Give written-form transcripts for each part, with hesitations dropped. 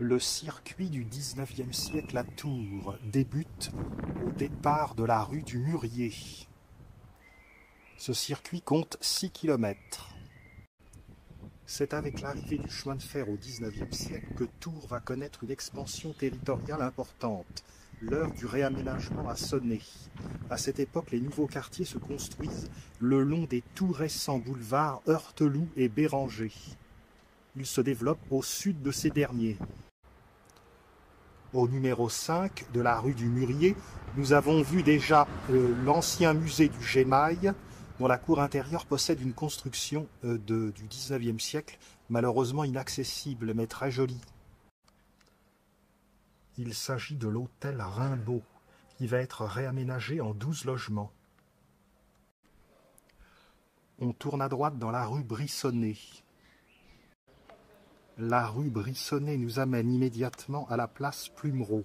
Le circuit du XIXe siècle à Tours débute au départ de la rue du Mûrier. Ce circuit compte 6 km. C'est avec l'arrivée du chemin de fer au XIXe siècle que Tours va connaître une expansion territoriale importante. L'heure du réaménagement a sonné. À cette époque, les nouveaux quartiers se construisent le long des tout récents boulevards Heurteloup et Béranger. Ils se développent au sud de ces derniers. Au numéro 5 de la rue du Mûrier, nous avons vu déjà l'ancien musée du Gémail, dont la cour intérieure possède une construction du XIXe siècle, malheureusement inaccessible, mais très jolie. Il s'agit de l'hôtel Rimbaud, qui va être réaménagé en 12 logements. On tourne à droite dans la rue Brissonnet. La rue Brissonnet nous amène immédiatement à la place Plumereau.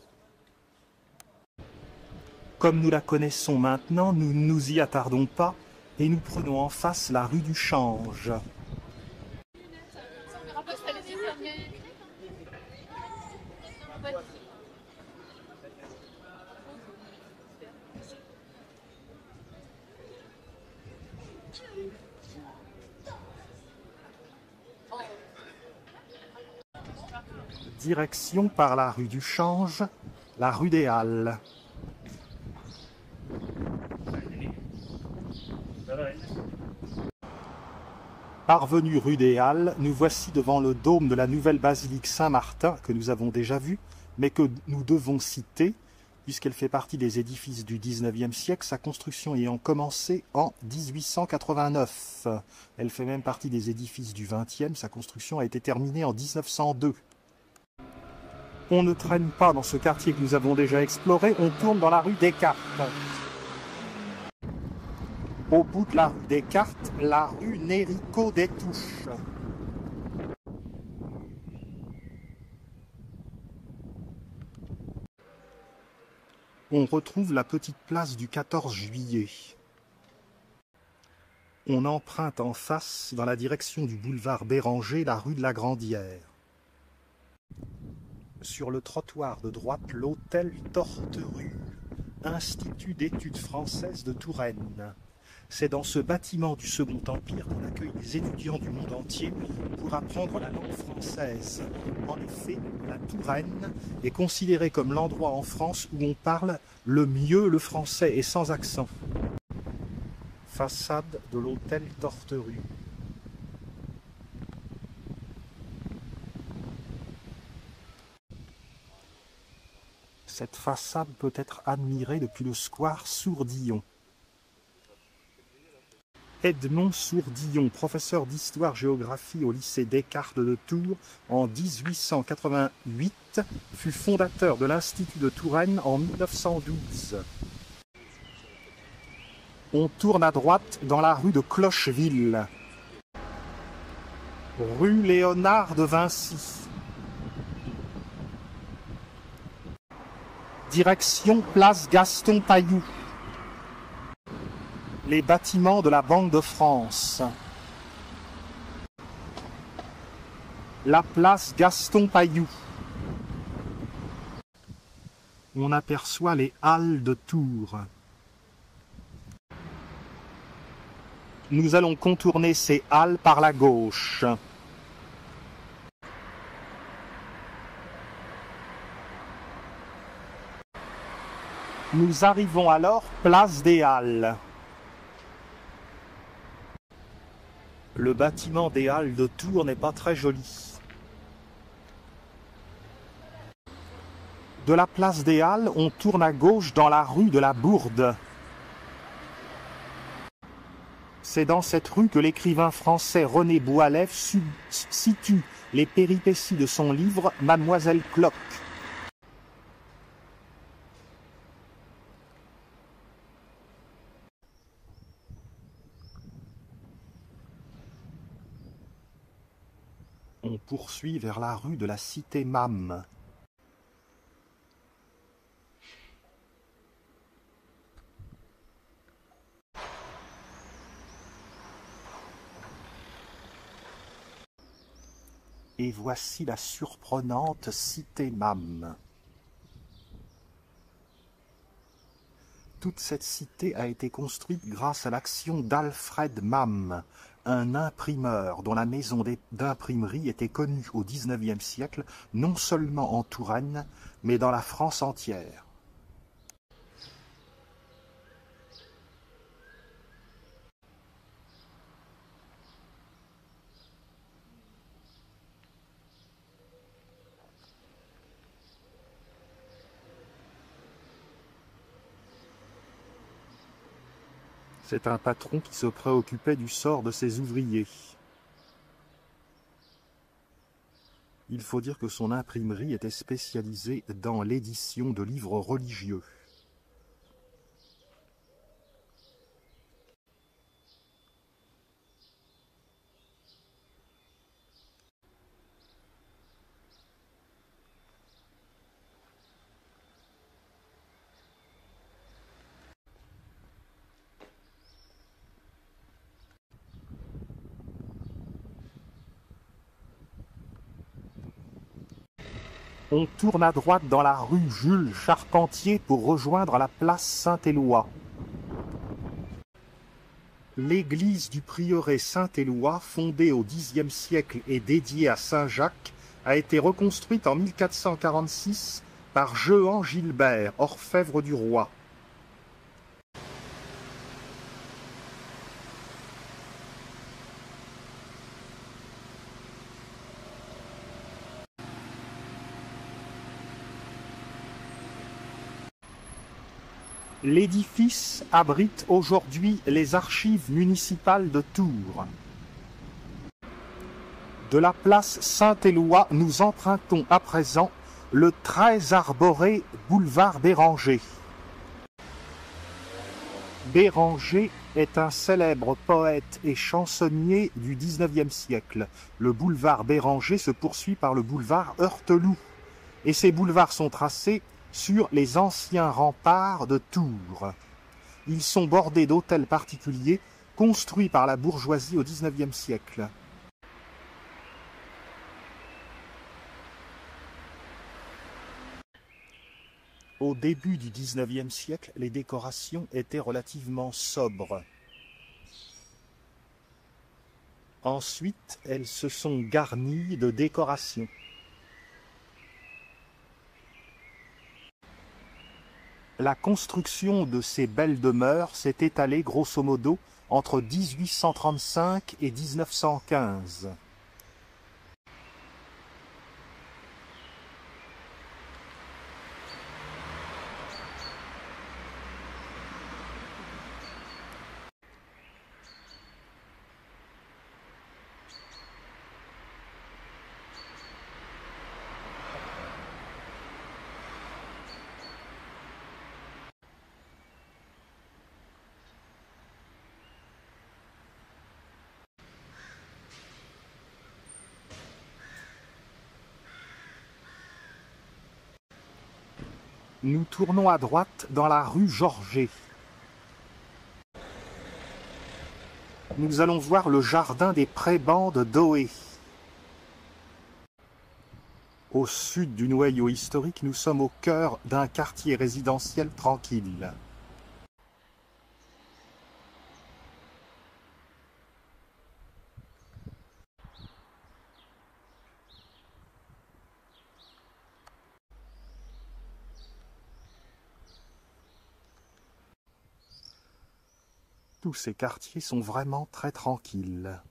Comme nous la connaissons maintenant, nous ne nous y attardons pas et nous prenons en face la rue du Change. Direction par la rue du Change, la rue des Halles. Parvenu rue des Halles, nous voici devant le dôme de la nouvelle basilique Saint-Martin, que nous avons déjà vu, mais que nous devons citer, puisqu'elle fait partie des édifices du XIXe siècle, sa construction ayant commencé en 1889. Elle fait même partie des édifices du XXe, sa construction a été terminée en 1902. On ne traîne pas dans ce quartier que nous avons déjà exploré, on tourne dans la rue Descartes. Au bout de la rue Descartes, la rue Néricault-des-Touches. On retrouve la petite place du 14 juillet. On emprunte en face, dans la direction du boulevard Béranger, la rue de la Grandière. Sur le trottoir de droite, l'hôtel Torterue, Institut d'études françaises de Touraine. C'est dans ce bâtiment du Second Empire qu'on accueille les étudiants du monde entier pour apprendre la langue française. En effet, la Touraine est considérée comme l'endroit en France où on parle le mieux le français et sans accent. Façade de l'hôtel Torterue. Cette façade peut être admirée depuis le square Sourdillon. Edmond Sourdillon, professeur d'histoire-géographie au lycée Descartes de Tours en 1888, fut fondateur de l'Institut de Touraine en 1912. On tourne à droite dans la rue de Clocheville. Rue Léonard de Vinci. Direction place Gaston Pailloux. Les bâtiments de la Banque de France. La place Gaston Pailloux. On aperçoit les halles de Tours. Nous allons contourner ces halles par la gauche. Nous arrivons alors place des Halles. Le bâtiment des Halles de Tours n'est pas très joli. De la place des Halles, on tourne à gauche dans la rue de la Bourde. C'est dans cette rue que l'écrivain français René Boilev situe les péripéties de son livre Mademoiselle Clock. On poursuit vers la rue de la Cité-Mamme. Et voici la surprenante cité Mam. Toute cette cité a été construite grâce à l'action d'Alfred Mam, un imprimeur dont la maison d'imprimerie était connue au XIXe siècle, non seulement en Touraine, mais dans la France entière. C'est un patron qui se préoccupait du sort de ses ouvriers. Il faut dire que son imprimerie était spécialisée dans l'édition de livres religieux. On tourne à droite dans la rue Jules Charpentier pour rejoindre la place Saint-Éloi. L'église du prieuré Saint-Éloi, fondée au Xe siècle et dédiée à Saint-Jacques, a été reconstruite en 1446 par Jehan Gilbert, orfèvre du roi. L'édifice abrite aujourd'hui les archives municipales de Tours. De la place Saint-Éloi, nous empruntons à présent le très arboré boulevard Béranger. Béranger est un célèbre poète et chansonnier du XIXe siècle. Le boulevard Béranger se poursuit par le boulevard Heurteloup. Et ces boulevards sont tracés sur les anciens remparts de Tours. Ils sont bordés d'hôtels particuliers construits par la bourgeoisie au XIXe siècle. Au début du XIXe siècle, les décorations étaient relativement sobres. Ensuite, elles se sont garnies de décorations. La construction de ces belles demeures s'est étalée grosso modo entre 1835 et 1915. Nous tournons à droite dans la rue Georget. Nous allons voir le jardin des prébendes d'Oé. Au sud du noyau historique, nous sommes au cœur d'un quartier résidentiel tranquille. Tous ces quartiers sont vraiment très tranquilles.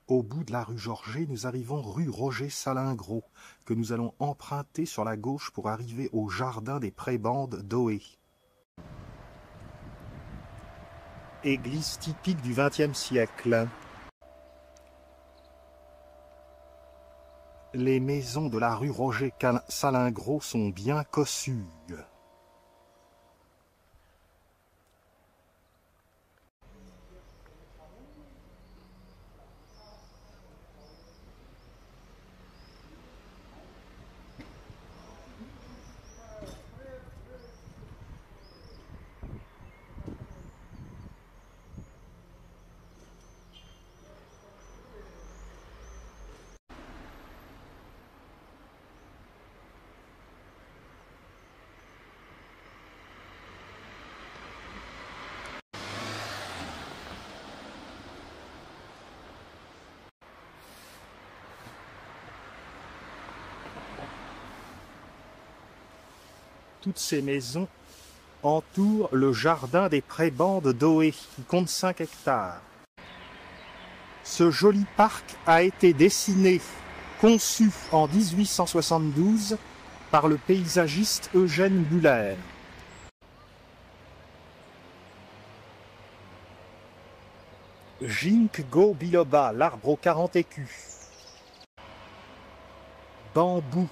Au bout de la rue Georget, nous arrivons rue Roger Salingros, que nous allons emprunter sur la gauche pour arriver au jardin des prébendes d'Oé. Église typique du XXe siècle. Les maisons de la rue Roger Salingros sont bien cossues. Toutes ces maisons entourent le jardin des prébendes d'Oé, qui compte 5 hectares. Ce joli parc a été dessiné, conçu en 1872 par le paysagiste Eugène Buller. Ginkgo biloba, l'arbre aux 40 écus. Bambou.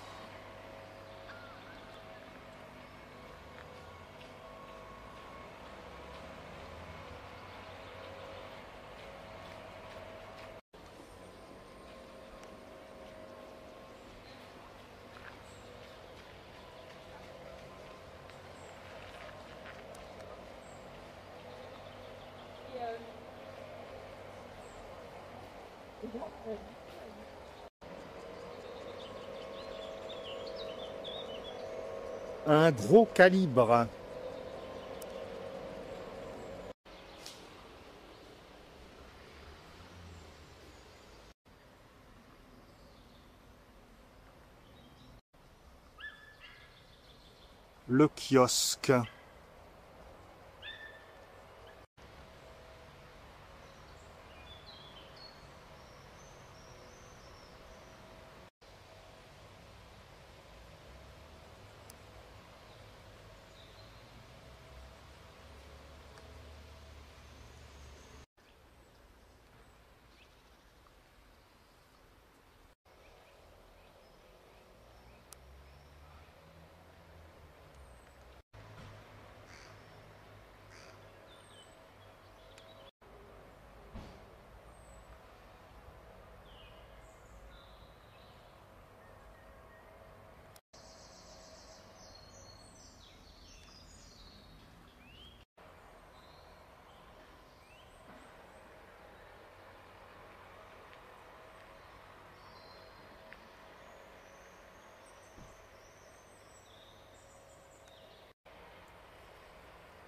Un gros calibre. Le kiosque.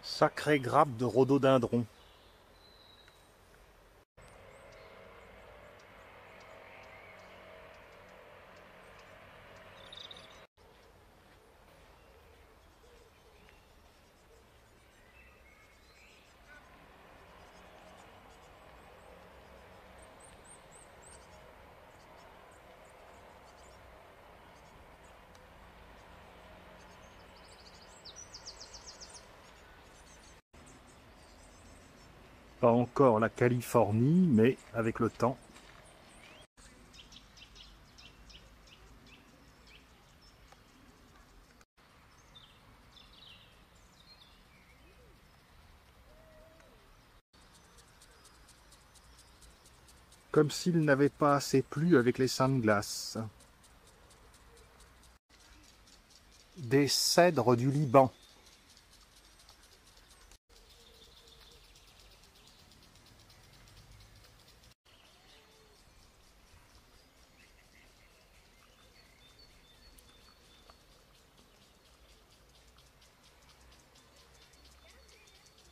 Sacrée grappe de rhododendron. Pas encore la Californie, mais avec le temps. Comme s'il n'avait pas assez plu avec les seins de glace. Des cèdres du Liban.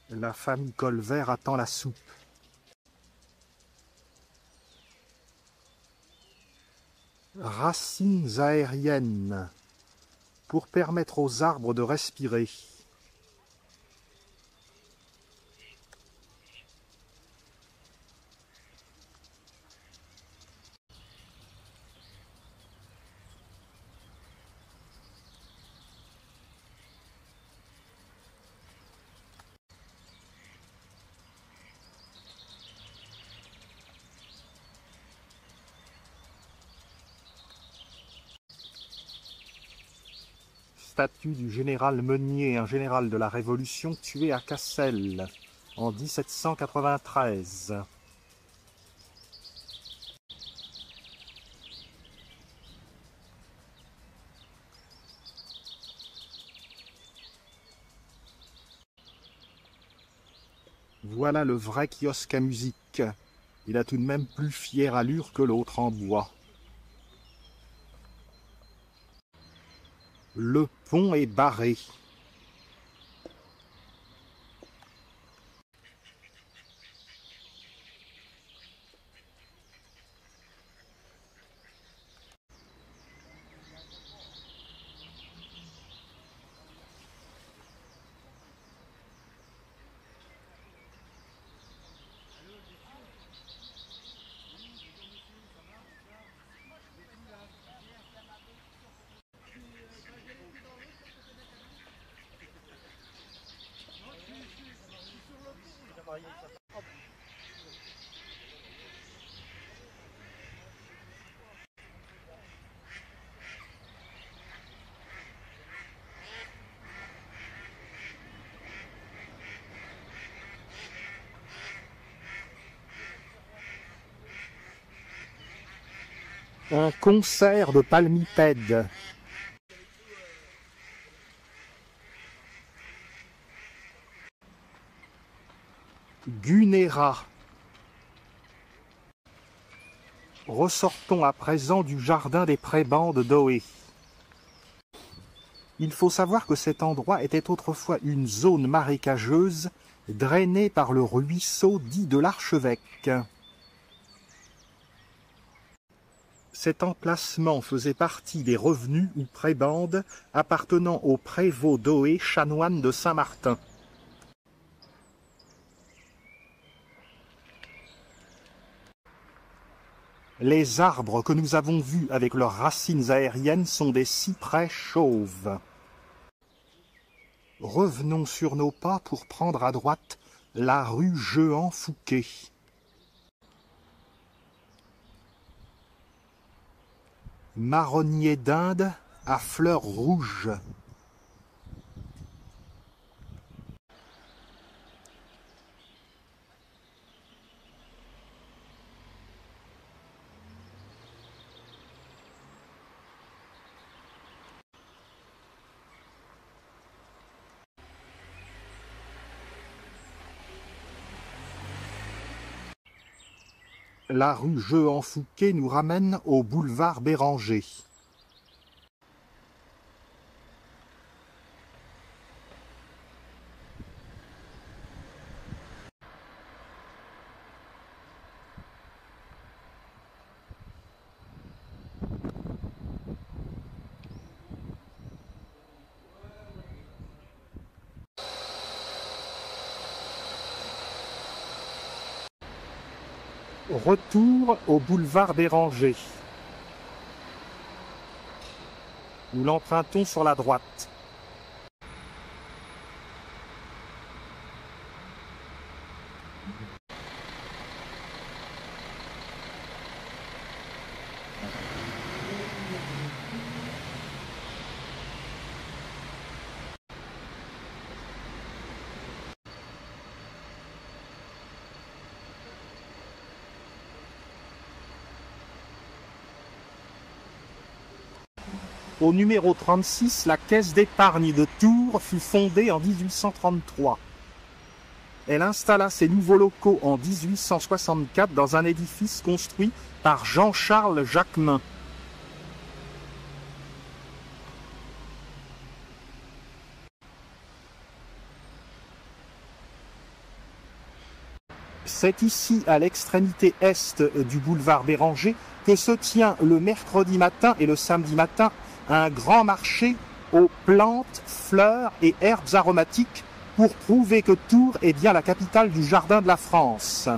La famille Colvert attend la soupe. Racines aériennes pour permettre aux arbres de respirer. Statue du général Meunier, un général de la Révolution tué à Cassel en 1793. Voilà le vrai kiosque à musique. Il a tout de même plus fière allure que l'autre en bois. Le pont est barré. Un concert de palmipèdes. Gunera. Ressortons à présent du jardin des prébendes d'Oé. Il faut savoir que cet endroit était autrefois une zone marécageuse drainée par le ruisseau dit de l'Archevêque. Cet emplacement faisait partie des revenus ou prébendes appartenant au prévôt d'Oé, chanoine de Saint-Martin. Les arbres que nous avons vus avec leurs racines aériennes sont des cyprès chauves. Revenons sur nos pas pour prendre à droite la rue Jehan-Fouquet. Marronnier d'Inde à fleurs rouges. La rue Jehan-Fouquet nous ramène au boulevard Béranger. Retour au boulevard Béranger. Nous l'empruntons sur la droite. Au numéro 36, la Caisse d'épargne de Tours fut fondée en 1833. Elle installa ses nouveaux locaux en 1864 dans un édifice construit par Jean-Charles Jacquemin. C'est ici, à l'extrémité est du boulevard Béranger, que se tient le mercredi matin et le samedi matin un grand marché aux plantes, fleurs et herbes aromatiques pour prouver que Tours est bien la capitale du jardin de la France.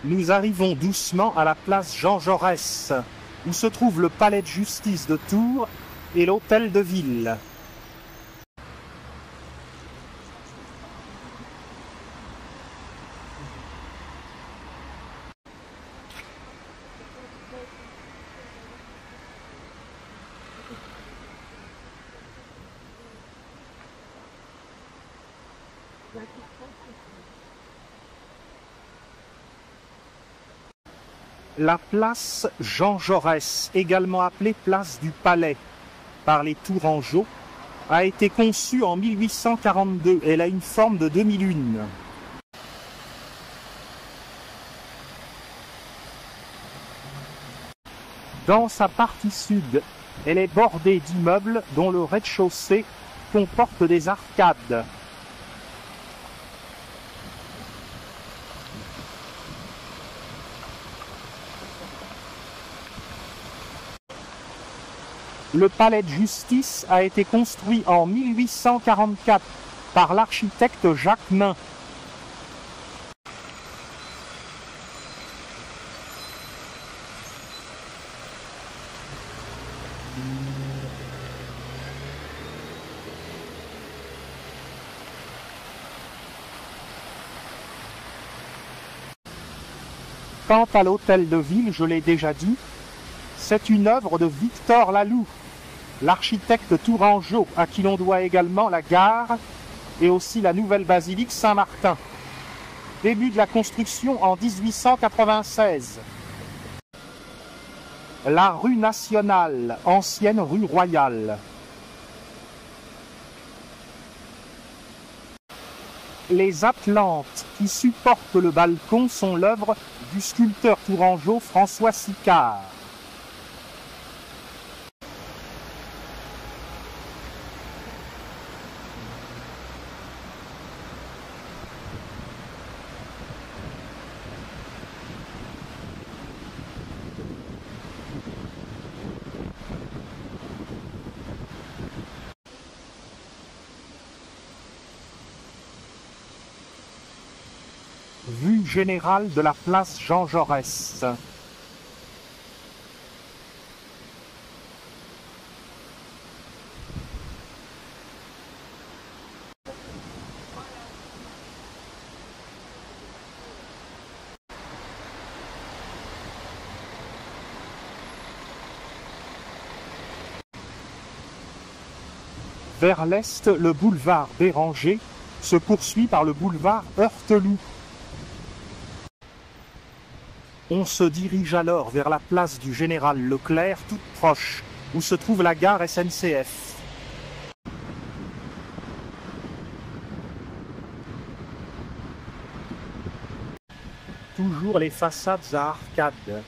Nous arrivons doucement à la place Jean Jaurès, où se trouve le palais de justice de Tours et l'hôtel de ville. La place Jean Jaurès, également appelée place du Palais par les Tourangeaux, a été conçue en 1842. Elle a une forme de demi-lune. Dans sa partie sud, elle est bordée d'immeubles dont le rez-de-chaussée comporte des arcades. Le palais de justice a été construit en 1844 par l'architecte Jacquemin. Quant à l'hôtel de ville, je l'ai déjà dit, c'est une œuvre de Victor Laloux, l'architecte tourangeau, à qui l'on doit également la gare et aussi la nouvelle basilique Saint-Martin. Début de la construction en 1896. La rue Nationale, ancienne rue Royale. Les Atlantes qui supportent le balcon sont l'œuvre du sculpteur tourangeau François Sicard. Vue générale de la place Jean Jaurès. Vers l'est, le boulevard Béranger se poursuit par le boulevard Heurteloup. On se dirige alors vers la place du Général Leclerc, toute proche, où se trouve la gare SNCF. Toujours les façades à arcades.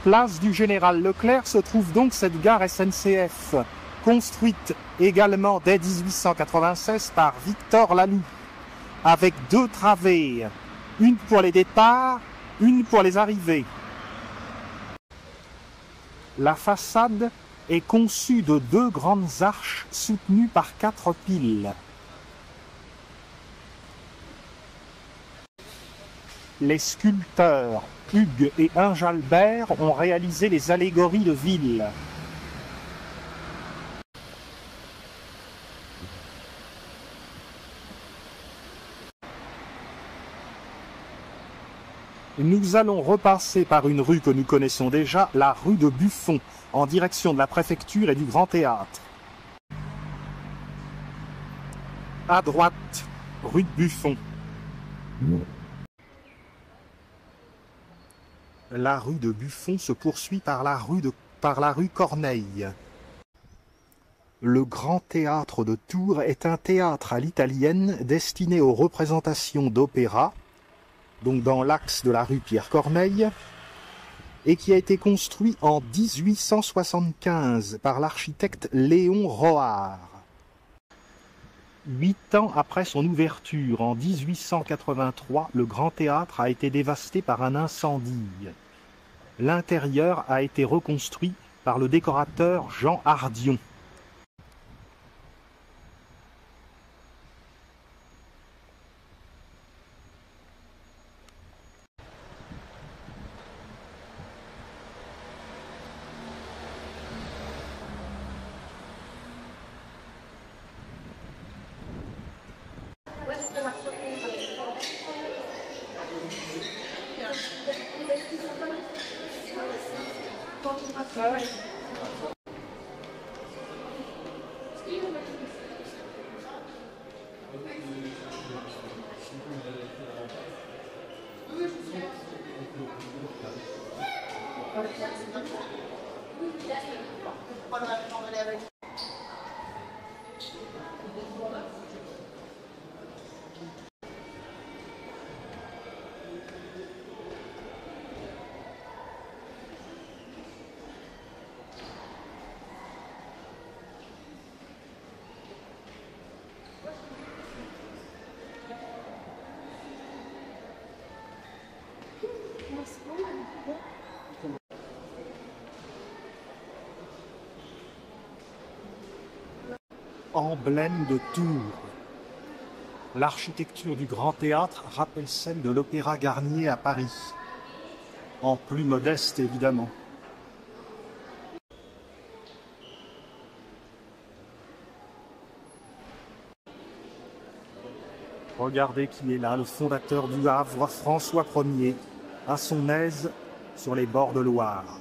Place du Général Leclerc se trouve donc cette gare SNCF, construite également dès 1896 par Victor Laloux, avec 2 travées, une pour les départs, une pour les arrivées. La façade est conçue de 2 grandes arches soutenues par 4 piles. Les sculpteurs Hugues et Injalbert ont réalisé les allégories de ville. Nous allons repasser par une rue que nous connaissons déjà, la rue de Buffon, en direction de la préfecture et du Grand Théâtre. À droite, rue de Buffon. La rue de Buffon se poursuit par la rue Corneille. Le Grand Théâtre de Tours est un théâtre à l'italienne destiné aux représentations d'opéra, donc dans l'axe de la rue Pierre-Corneille, et qui a été construit en 1875 par l'architecte Léon Rohard. 8 ans après son ouverture, en 1883, le Grand Théâtre a été dévasté par un incendie. L'intérieur a été reconstruit par le décorateur Jean Hardion. Emblème de Tours. L'architecture du Grand Théâtre rappelle celle de l'Opéra Garnier à Paris, en plus modeste évidemment. Regardez qui est là, le fondateur du Havre, François Ier, à son aise sur les bords de Loire.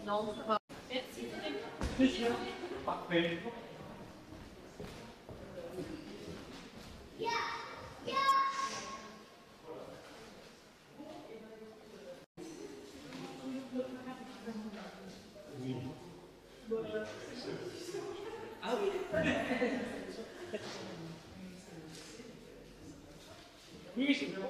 Non, pas. Merci. Parfait. Ah oui. Oui, c'est bon.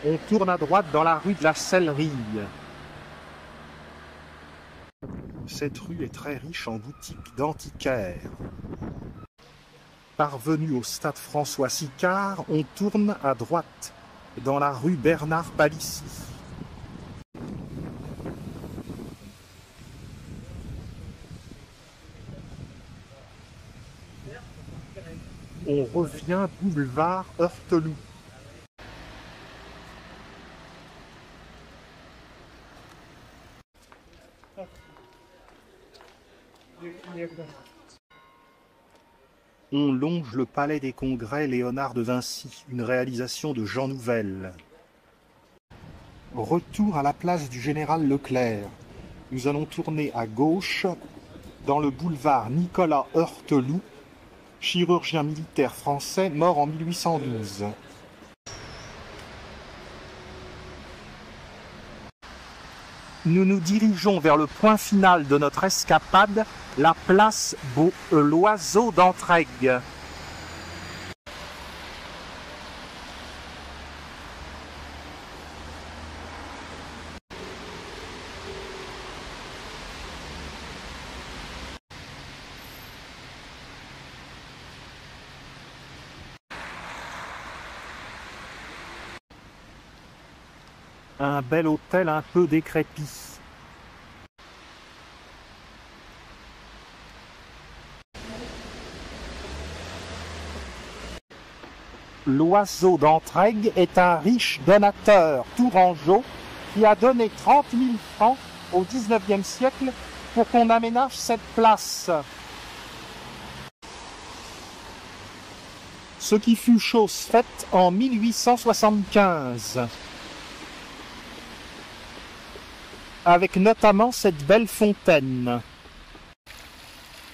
On tourne à droite dans la rue de la Sellerie. Cette rue est très riche en boutiques d'antiquaires. Parvenu au stade François-Sicard, on tourne à droite dans la rue Bernard-Palissy. On revient boulevard Heurteloup. On longe le palais des Congrès Léonard de Vinci, une réalisation de Jean Nouvel. Retour à la place du Général Leclerc. Nous allons tourner à gauche dans le boulevard Nicolas Heurteloup, chirurgien militaire français mort en 1812. Nous nous dirigeons vers le point final de notre escapade, la place Loiseau d'Entraigues. Un bel hôtel un peu décrépit. L'Oiseau d'Entraigues est un riche donateur tourangeau qui a donné 30 000 francs au XIXe siècle pour qu'on aménage cette place. Ce qui fut chose faite en 1875. Avec notamment cette belle fontaine,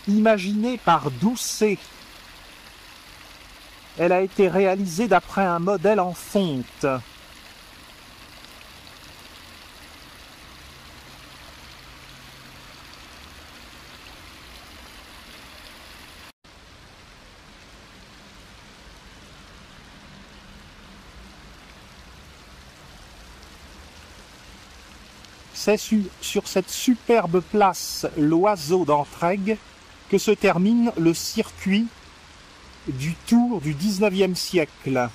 imaginée par Doucet. Elle a été réalisée d'après un modèle en fonte. C'est sur cette superbe place L'Oiseau d'Entraigues que se termine le circuit du Tour du XIXe siècle.